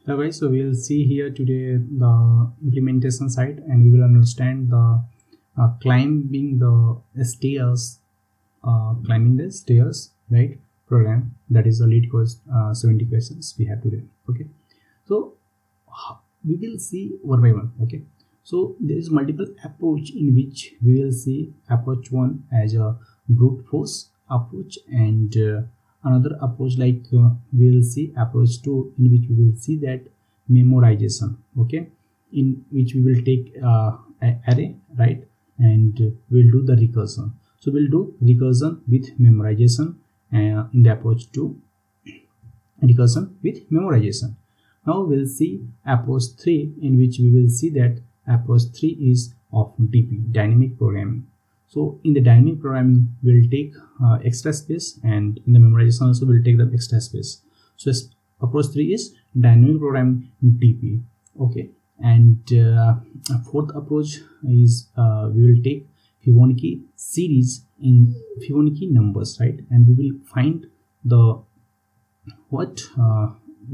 Hello guys, so we'll see here today the implementation side, and we will understand the climbing the stairs, right? Program that is the Leetcode 70 questions we have today. Okay, so we will see one by one. Okay, so there is multiple approach in which we will see approach 1 as a brute force approach, and another approach like we will see approach 2 in which we will see that memorization. Okay, in which we will take array, right, and we'll do the recursion. So we'll do recursion with memorization in the approach 2, recursion with memorization. Now we'll see approach 3 in which we will see that approach 3 is of DP, dynamic programming. So in the dynamic programming we'll take extra space, and in the memorization also we'll take the extra space. So approach 3 is dynamic programming DP. Okay, and fourth approach is we will take Fibonacci series in Fibonacci numbers, right, and we will find the what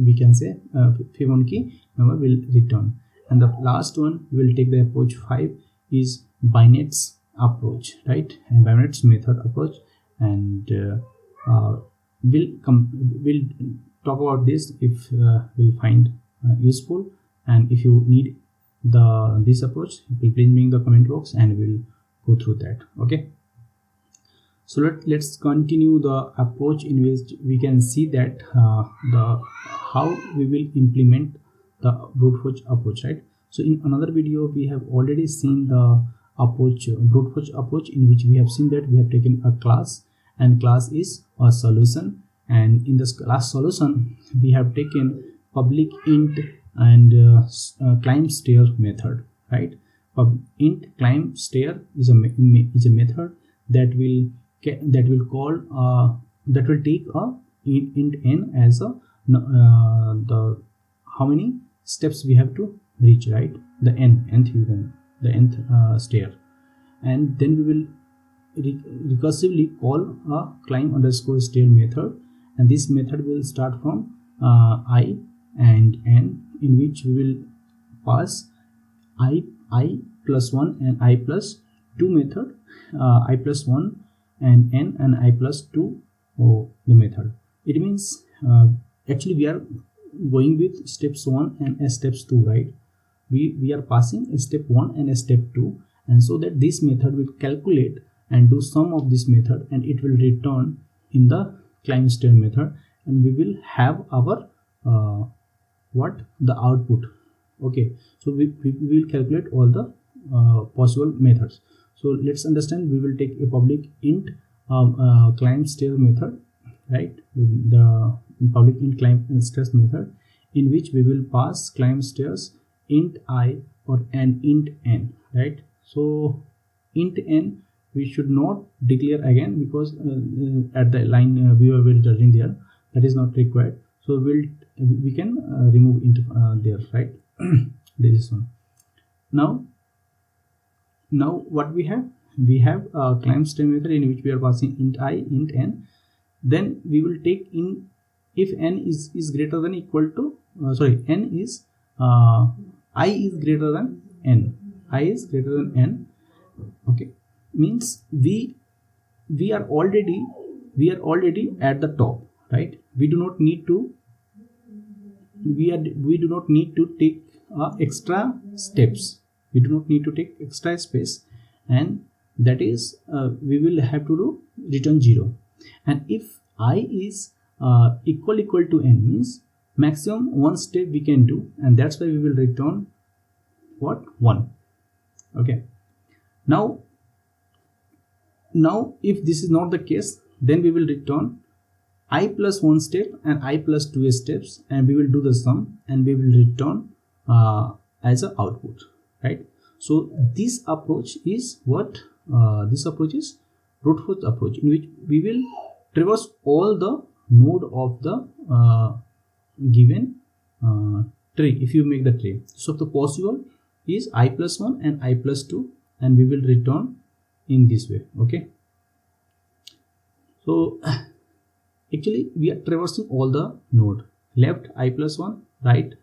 we can say Fibonacci number will return. And the last one we will take the approach 5 is Binet's approach, right, and Binet's method approach, and we'll talk about this if we'll find useful, and if you need this approach, please bring in the comment box and we'll go through that. Okay, so let's continue the approach in which we can see that how we will implement the brute force approach, right? So in another video we have already seen the approach, brute force approach, in which we have seen that we have taken a class, and class is a solution, and in this class solution we have taken public int and climb stair method, right? Int climb stair is a method that will take a int n as a the how many steps we have to reach, right? The nth stair, and then we will recursively call a climb underscore stair method, and this method will start from I and n, in which we will pass I plus 1 and I plus 2 method, I plus 1 and n and I plus 2 the method. It means actually we are going with steps 1 and steps 2, right? We are passing a step 1 and a step 2, and so that this method will calculate and do sum of this method, and it will return in the climb stair method, and we will have our the output. Okay, so we will calculate all the possible methods. So let's understand. We will take a public int climb stair method, right, with the public int climb stairs method, in which we will pass climb stairs int I or an int n, right? So int n we should not declare again, because at the line we were written there, that is not required. So we can remove int there, right? This is one. Now what we have a climb stair method in which we are passing int I, int n. Then we will take in if n is greater than equal to n is I is greater than n, I is greater than n. Okay, means we are already at the top, right? We do not need to take extra steps. We do not need to take extra space, and that is we will have to do return 0. And if I is equal to n, means maximum one step we can do, and that's why we will return 1. Okay, now if this is not the case, then we will return I plus 1 step and I plus 2 steps, and we will do the sum, and we will return as an output, right? So this approach is this approach is brute force approach, in which we will traverse all the node of the given tree. If you make the tree, so the possible is I plus 1 and I plus 2, and we will return in this way. Okay, so actually we are traversing all the node. Left I plus 1, right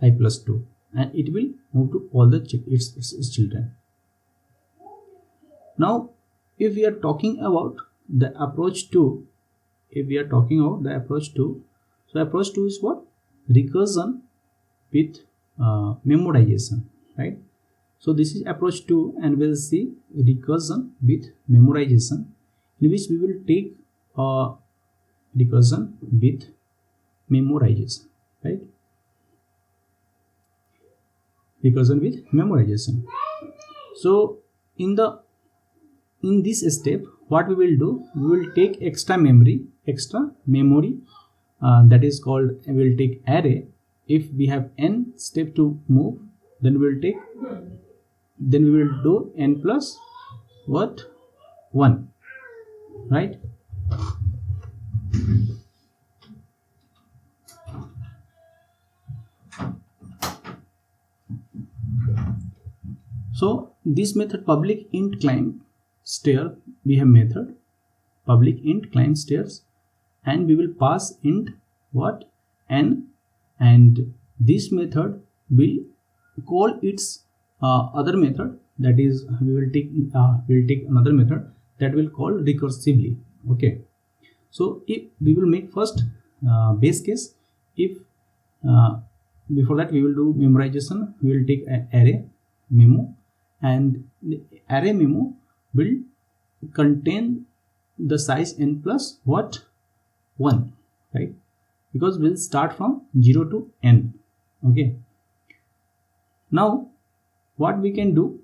I plus 2, and it will move to all the its children. Now if we are talking about the approach 2, so approach 2 is what? Recursion with memorization, right? So this is approach 2, and we'll see recursion with memorization, in which we will take recursion with memorization, right? Recursion with memorization. So in this step, what we will do, we will take extra memory, that is called, we will take array. If we have n step to move, then we will do n plus what? 1, right? So this method, public int climb stair, we have method public int climb stairs, and we will pass int what? N, and this method will call its other method, that is we will take another method that will call recursively. Okay, so if we will make first base case, if before that we will do memorization, we will take an array memo, and the array memo will contain the size n plus what? 1, right? Because we'll start from 0 to n. Okay, now what we can do,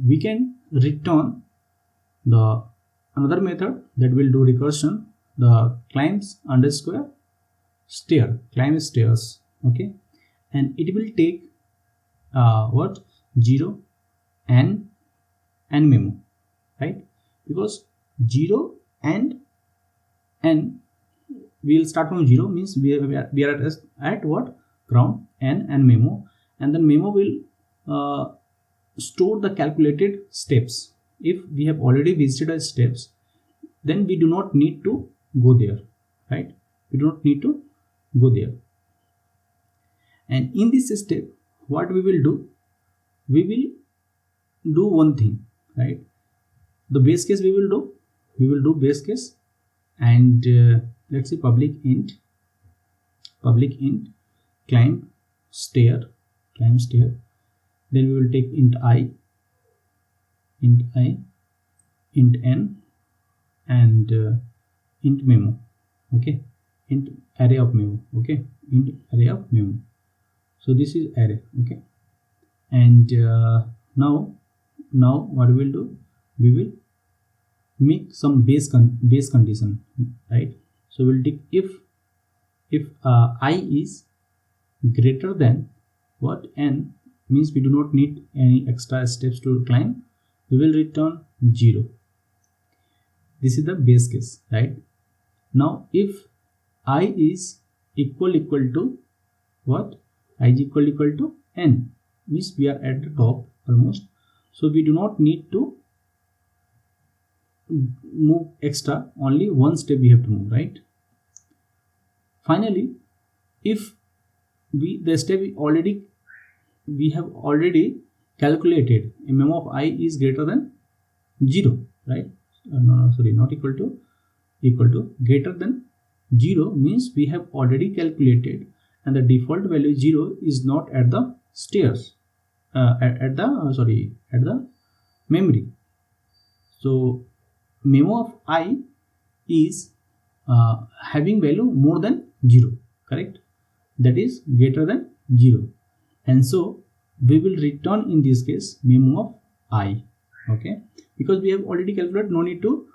we can return the another method that will do recursion, the climbs underscore stair, climb stairs. Okay, and it will take what? 0 and memo, right? Because 0 and n, we will start from 0, means we are at what? Ground, n and memo, and then memo will store the calculated steps. If we have already visited the steps, then we do not need to go there, right? We do not need to go there. And in this step, what we will do, we will do one thing, right? The base case we will do base case, and let's say public int climb stair, then we will take int i, int n, and int memo. Okay, int array of memo. Okay, int array of memo. So this is array. Okay, and now what we will do, we will make some base condition, right? So we'll take if I is greater than what? N, means we do not need any extra steps to climb, we will return 0. This is the base case, right? Now if I is equal to what? I is equal to n, means we are at the top almost, so we do not need to move extra, only one step we have to move, right? Finally, if the step we have already calculated, a memo of I is greater than 0, right? Not equal to, greater than 0, means we have already calculated, and the default value 0 is not at the stairs, at the memory. So memo of I is having value more than 0, correct? That is greater than 0, and so we will return in this case memo of I. Okay, because we have already calculated, no need to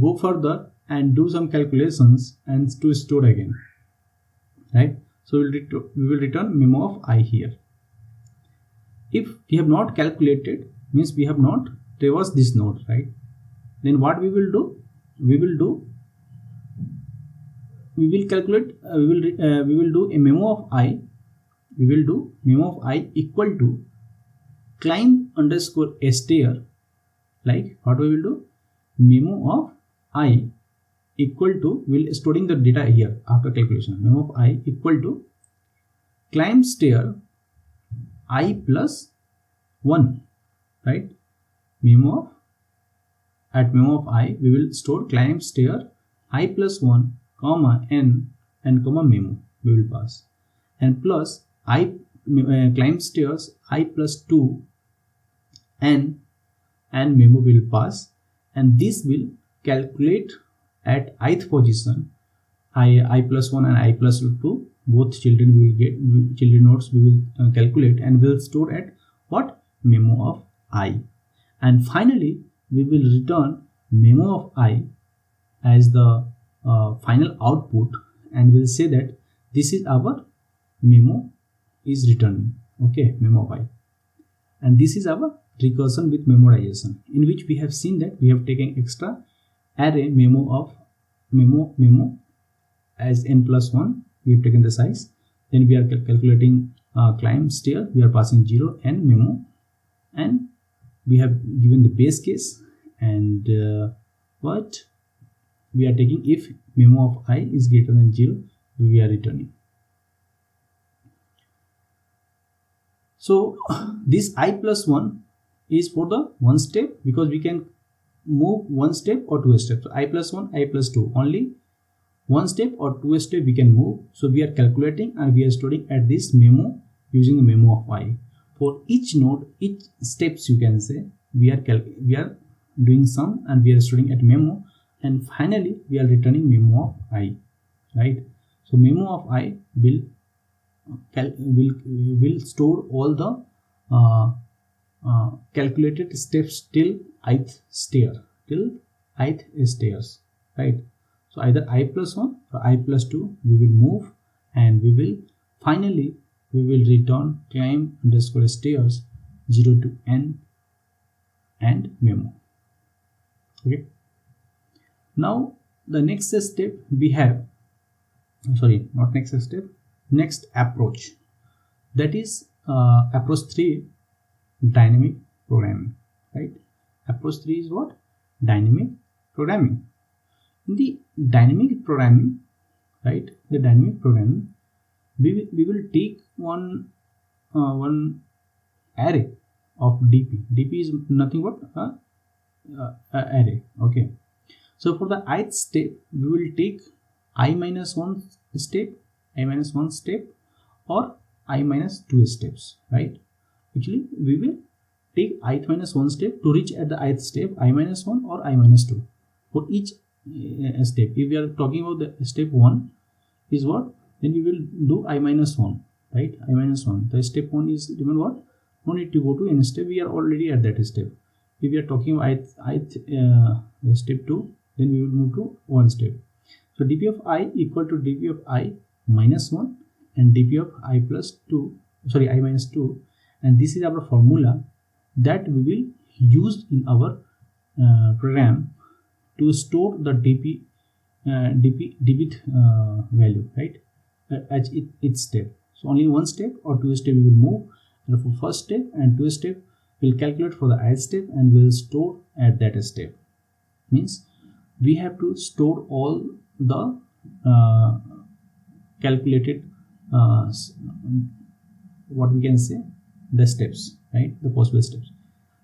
go further and do some calculations and to store again, right? So we will return memo of I here. If we have not calculated, means we have not traversed this node, right? Then what we will do, we will do a memo of I, equal to climb underscore stair, like what we will do, memo of I equal to, we'll storing the data here after calculation, memo of I equal to climb stair I plus 1, right? Memo of I, we will store climb stair I plus 1, comma n and comma memo we will pass, and plus I climb stairs I plus 2 n and memo will pass, and this will calculate at ith position I plus 1 and I plus 2. Both children will get children nodes we will calculate and will store at what? Memo of I. And finally we will return memo of I as the final output, and we'll say that this is our memo is returning. Okay, memo of I. And this is our recursion with memorization, in which we have seen that we have taken extra array memo of memo as n plus 1. We have taken the size, then we are calculating climb stair, we are passing 0 and memo, and we have given the base case, and what we are taking if memo of I is greater than 0, we are returning. So this I plus 1 is for the one step, because we can move one step or two steps. So I plus 1, I plus 2, only one step or two step we can move. So we are calculating and we are storing at this memo using the memo of I. For each node, each steps you can say, we are doing sum and we are storing at memo, and finally we are returning memo of I, right? So memo of I will store all the calculated steps till ith stair, stairs, right? So either I plus 1 or I plus 2 we will move, and we will finally return climb underscore stairs 0 to n and memo. Okay, now the next step we have, sorry, not next step, next approach, that is approach 3, dynamic programming, right? Approach 3 is what? Dynamic programming. In the dynamic programming, right, the dynamic programming, we will take one array of dp. Dp is nothing but array. Okay, so for the ith step we will take I minus 1 step, or I minus 2 steps, right? Actually we will take ith minus 1 step to reach at the ith step I minus 1 or I minus 2 for each step. If we are talking about the step 1 is what, then we will do I minus 1, right? I minus 1, the step 1 is, remember what, no need to go to any step, we are already at that step. If we are talking about step 2, then we will move to one step. So dp of I equal to dp of I minus 1 and dp of I plus 2, sorry, I minus 2, and this is our formula that we will use in our program to store the dp value, right, at each step. So only one step or two step we will move, and for first step and two step we'll calculate for the ith step and we'll store at that step. Means we have to store all the calculated what we can say, the steps, right, the possible steps.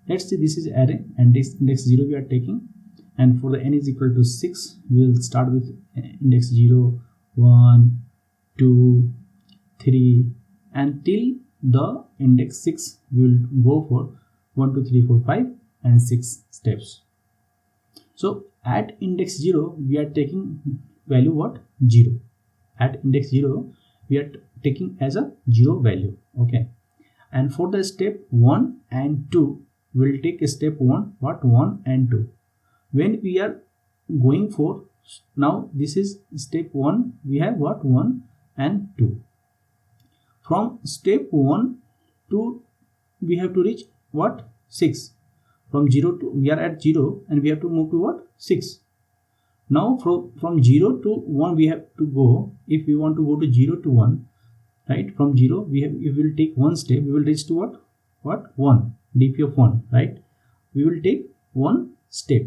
Let's say this is array and this index 0 we are taking, and for the n is equal to 6 we will start with index 0, 1, 2, 3, and till the index 6 we will go for 1, 2, 3, 4, 5 and 6 steps. So at index 0 we are taking value what, 0. At index 0 we are taking as a 0 value. Okay, and for the step 1 and 2 we will take a step 1, what, 1 and 2. When we are going for, now this is step 1, we have what, 1 and 2. From step 1 to we have to reach what, 6. From 0 to, we are at 0 and we have to move to what, 6. Now from 0 to 1 we have to go, if we want to go to 0 to 1, right, from 0 we will take one step, we will reach to what 1, dp of 1, right, we will take one step,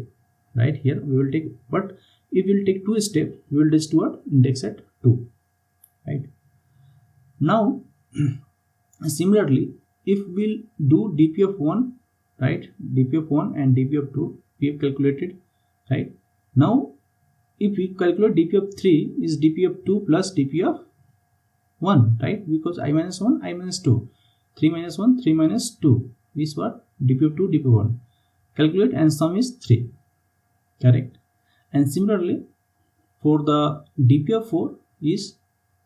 right, here we will take, but if we will take two steps we will reach to what, index at 2, right. Now similarly if we'll do dp of 1, right, dp of 1 and dp of 2 we have calculated, right. Now if we calculate dp of 3 is dp of 2 plus dp of 1, right, because I minus 1 I minus 2, 3 minus 1 3 minus 2 is what, dp of 2 dp of 1, calculate, and sum is 3, correct. And similarly for the dp of 4 is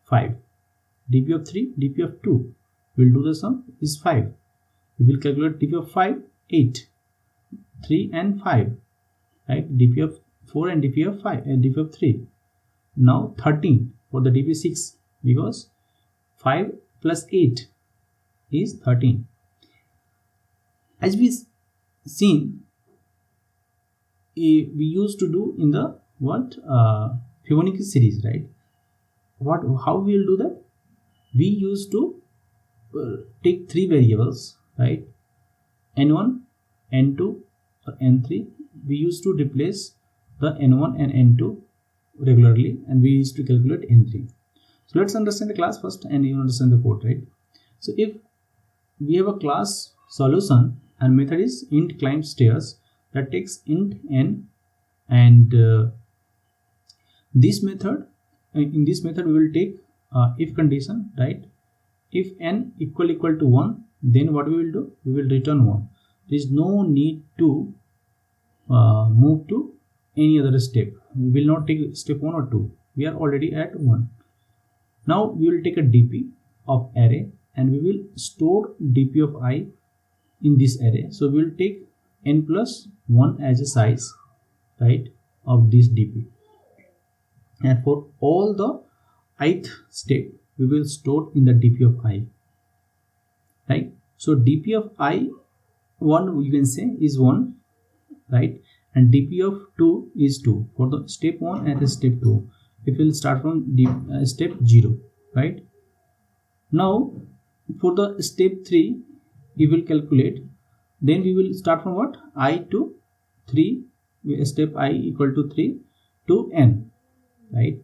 5, dp of 3 dp of 2 will do the sum is 5, we will calculate dp of 5 8, 3 and 5, right, dp of 4 and dp of 5 and dp of 3, now 13 for the dp 6 because 5 plus 8 is 13. As we seen, we used to do in the what Fibonacci series, right. How we will do that? We used to take 3 variables, right, n1 n2 n3. We used to replace the n1 and n2 regularly, and we used to calculate n3. So let's understand the class first and you understand the code, right. So if we have a class solution and method is int climb stairs that takes int n, and this method, in this method we will take if condition, right. If n equal to 1, then what we will do, we will return 1. There is no need to move to any other step. We will not take step 1 or 2, we are already at 1. Now we will take a dp of array and we will store dp of I in this array. So we will take n plus 1 as a size, right, of this dp, and for all the ith step we will store in the dp of I, right. So dp of I 1 you can say is 1, right, and dp of 2 is 2 for the step 1 and the step 2. If we will start from step 0, right. Now for the step 3 we will calculate, then we will start from what, I to 3, step I equal to 3 to n, right.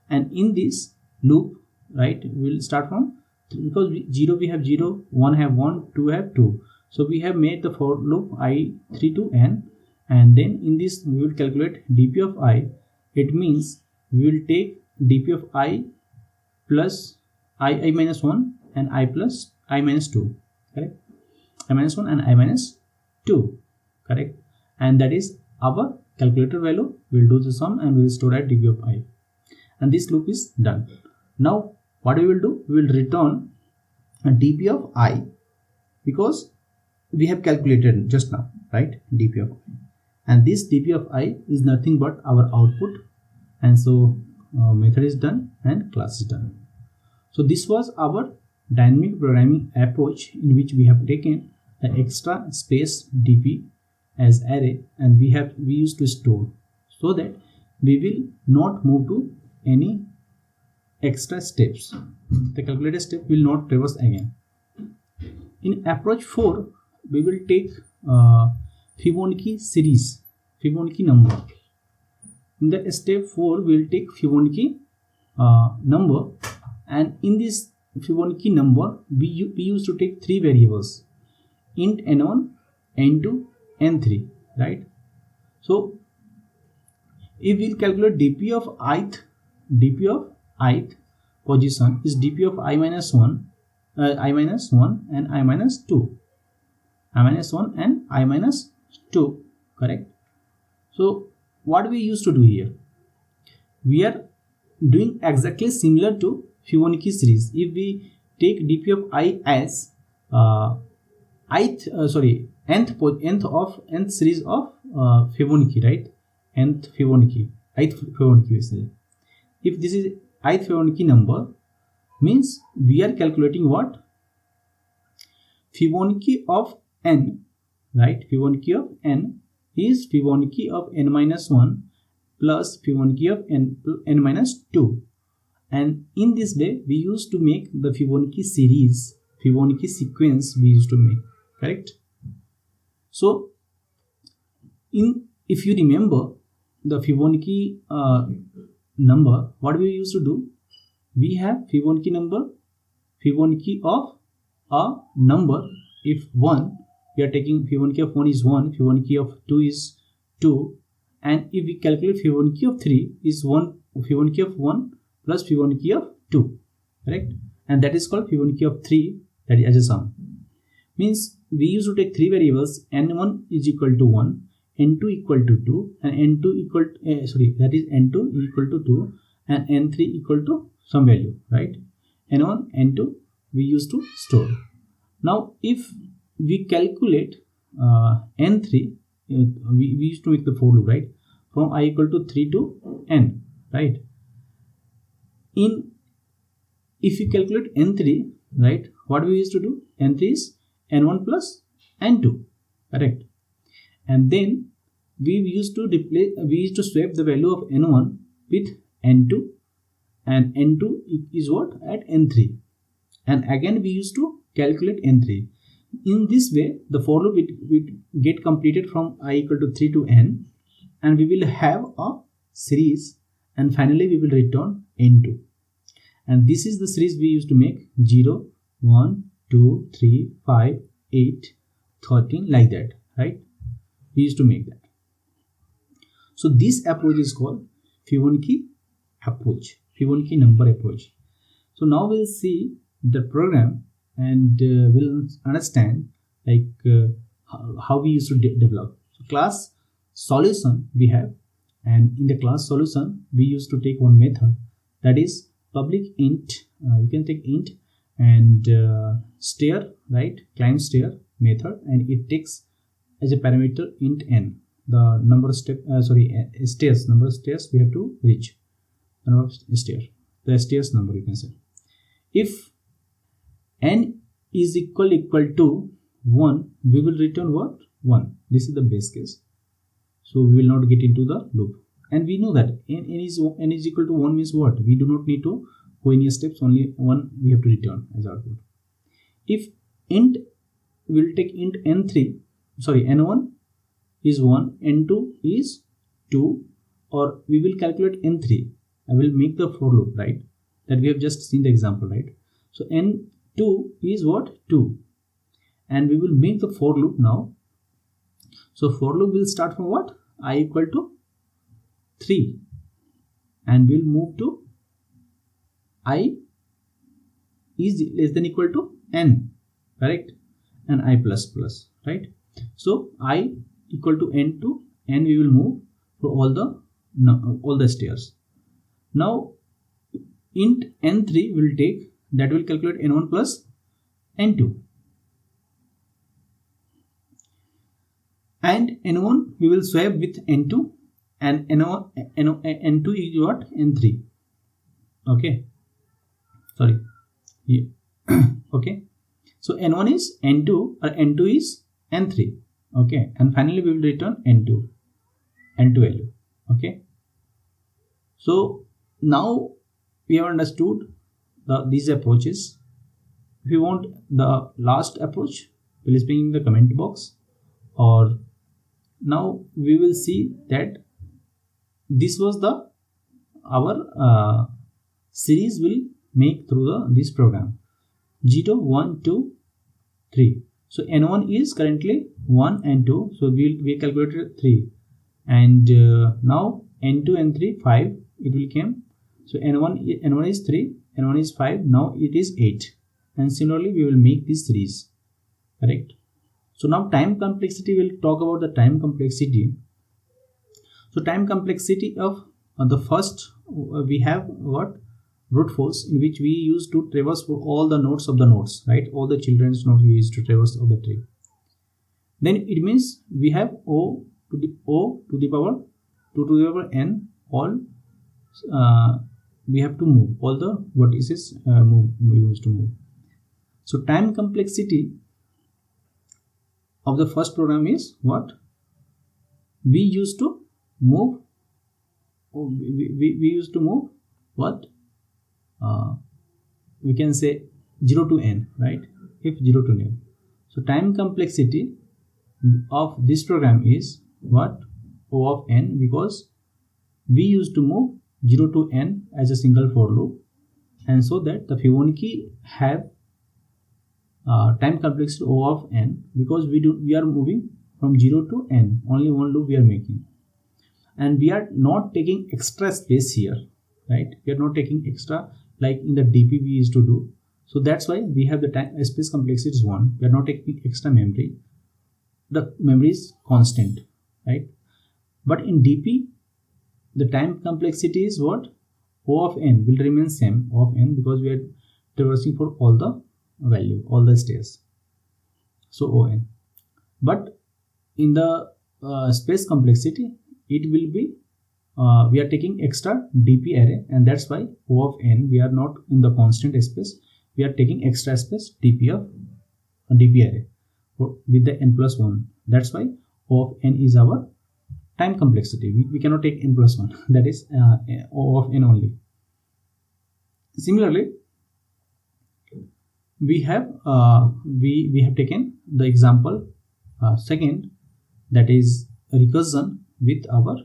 And in this loop, right, we will start from 3, because 0 we have 0, 1 have 1, 2 have 2. So we have made the for loop I 3 to n, and then in this we will calculate dp of I. It means we will take dp of I plus I minus 1 and I plus I minus 2, correct, I minus 1 and I minus 2, correct, and that is our calculator value. We will do the sum and we will store at dp of I, and this loop is done. Now what we will do, we will return a dp of I because we have calculated just now, right, dp of I, and this dp of I is nothing but our output, and so method is done and class is done. So this was our dynamic programming approach in which we have taken the extra space dp as array, and we used to store so that we will not move to any extra steps. The calculated step will not traverse again. In approach 4 we will take Fibonacci series, Fibonacci number. In the step 4 we will take Fibonacci number, and in this Fibonacci number we used to take 3 variables, int n1 n2 n3, right. So if we will calculate dp of ith position is dp of I minus 1 and I minus 2, I minus 1 and I minus 2, correct. So what we used to do here, we are doing exactly similar to Fibonacci series. If we take dp of I as nth series of Fibonacci, right, ith Fibonacci basically. If this is ith Fibonacci number, means we are calculating what, Fibonacci of n, right, Fibonacci of n is Fibonacci of n minus 1 plus Fibonacci of n minus 2, and in this way we used to make the Fibonacci series, Fibonacci sequence we used to make, correct. So if you remember the Fibonacci number, what we used to do, we have Fibonacci number, Fibonacci of a number if 1, we are taking Fibonacci of 1 is 1, Fibonacci of 2 is 2, and if we calculate Fibonacci of 3 is 1, Fibonacci of 1 plus Fibonacci of 2, correct? And that is called Fibonacci of 3, that is as a sum. Means we used to take 3 variables, n1 is equal to 1, n2 equal to 2, and n2 equal to, that is n2 equal to 2, and n3 equal to some value, right? n1, n2 we used to store. Now if we calculate n3, we used to make the for loop, right? From I equal to 3 to n, right? If you calculate n3, right, what we used to do? n3 is n1 plus n2, correct? And then we used to swap the value of n1 with n2, and n2 is what? At n3, and again we used to calculate n3. In this way, the for loop will get completed from I equal to 3 to n, and we will have a series, and finally we will return n2. And this is the series we used to make: 0, 1, 2, 3, 5, 8, 13, like that, right? We used to make that. So this approach is called Fibonacci approach, Fibonacci number approach. So now we'll see the program, and we'll understand like how we used to develop. So class solution we have, and in the class solution we used to take one method, that is public int. You can take int and stair, right? Climb stair method, and it takes as a parameter int n, the number of stairs, number of stairs we have to reach, number of stairs, the stairs number, you can say. If n is equal to 1, we will return what? 1. This is the base case, so we will not get into the loop. And we know that n is equal to 1 means what? We do not need to go any steps, only 1 we have to return as output. If int, we will take int n1 is 1, n2 is 2, or we will calculate n3. I will make the for loop, right? That we have just seen the example, right? So n2 is what? 2, and we will make the for loop now. So for loop will start from what? I equal to 3, and we'll move to I is less than equal to n, correct? And I plus plus, right? So I equal to n to n, we will move for all the stairs. Now int n3 will take, that will calculate n1 plus n2, and n1 we will swap with n2, and n2 is what? n3. Okay, sorry, yeah. Okay, so n1 is n2, or n2 is n3. Okay, and finally we will return n2 value. Okay, so now we have understood these approaches. If you want the last approach, please bring in the comment box. Or now we will see that this was our series will make through this program: 0, 1, 2, 3. So n1 is currently 1 and 2, so we calculated 3, and now n2 and 3 5 it will come. So n1 is 3, n1 is 5, now it is 8, and similarly we will make this series, correct? So now time complexity, we'll talk about the time complexity. So time complexity of the first, we have what? Brute force, in which we used to traverse for all the nodes of the nodes, right? All the children's nodes we used to traverse of the tree. Then it means we have O to the power 2 to the power n, all we have to move, all the vertices we used to move. So time complexity of the first program is what? We used to move, we used to move what? We can say 0 to n, right? If 0 to n. So time complexity of this program is what? O of n, because we used to move 0 to n as a single for loop, and so that the Fibonacci have time complexity O of n, because we are moving from 0 to n, only one loop we are making, and we are not taking extra space here, right? We are not taking extra like in the DP we used to do. So that's why we have the time space complexity is 1. We are not taking extra memory. The memory is constant, right? But in DP, the time complexity is what? O of n will remain same, O of n, because we are traversing for all the value, all the states. So O n. But in the space complexity, it will be we are taking extra DP array, and that's why O of n, we are not in the constant space, we are taking extra space DP of DP array with the n plus 1. That's why O of n is our time complexity. We cannot take n plus 1, that is O of n only. Similarly, we have taken the example second, that is recursion with our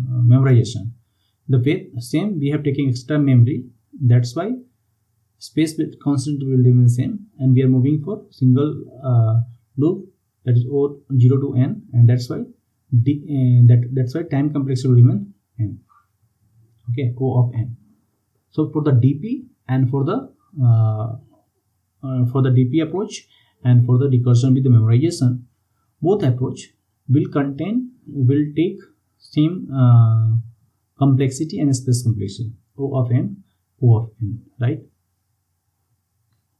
memorization. The way same, we have taken extra memory, that's why space with constant will remain same, and we are moving for single loop, that is O 0 to n, and that's why that's why time complexity will remain n. Okay, O of n. So for the DP and for the DP approach and for the recursion with the memorization, both approach will take same complexity and space complexity, O of n, right?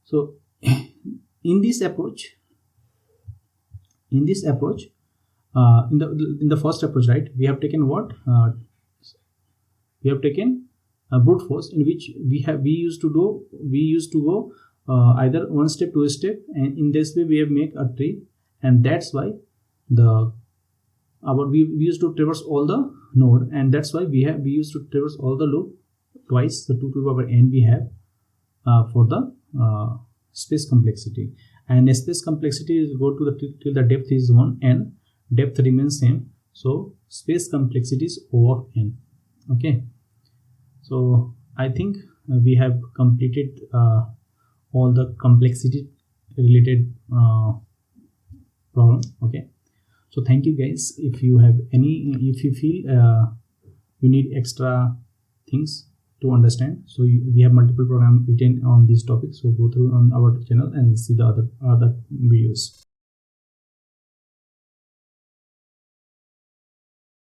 So in this approach, in the first approach, right, we have taken what? We have taken a brute force, in which we used to go either one step, two step, and in this way we have make a tree, and that's why we used to traverse all the node, and that's why we used to traverse all the loop twice, the 2 to the power n we have for the space complexity, and space complexity is go to till the depth is 1 and depth remains same, so space complexity is O of n. Okay, so I think we have completed all the complexity related problem. Okay, so thank you guys. If you feel you need extra things to understand, so we have multiple programs written on these topics, so go through on our channel and see the other videos.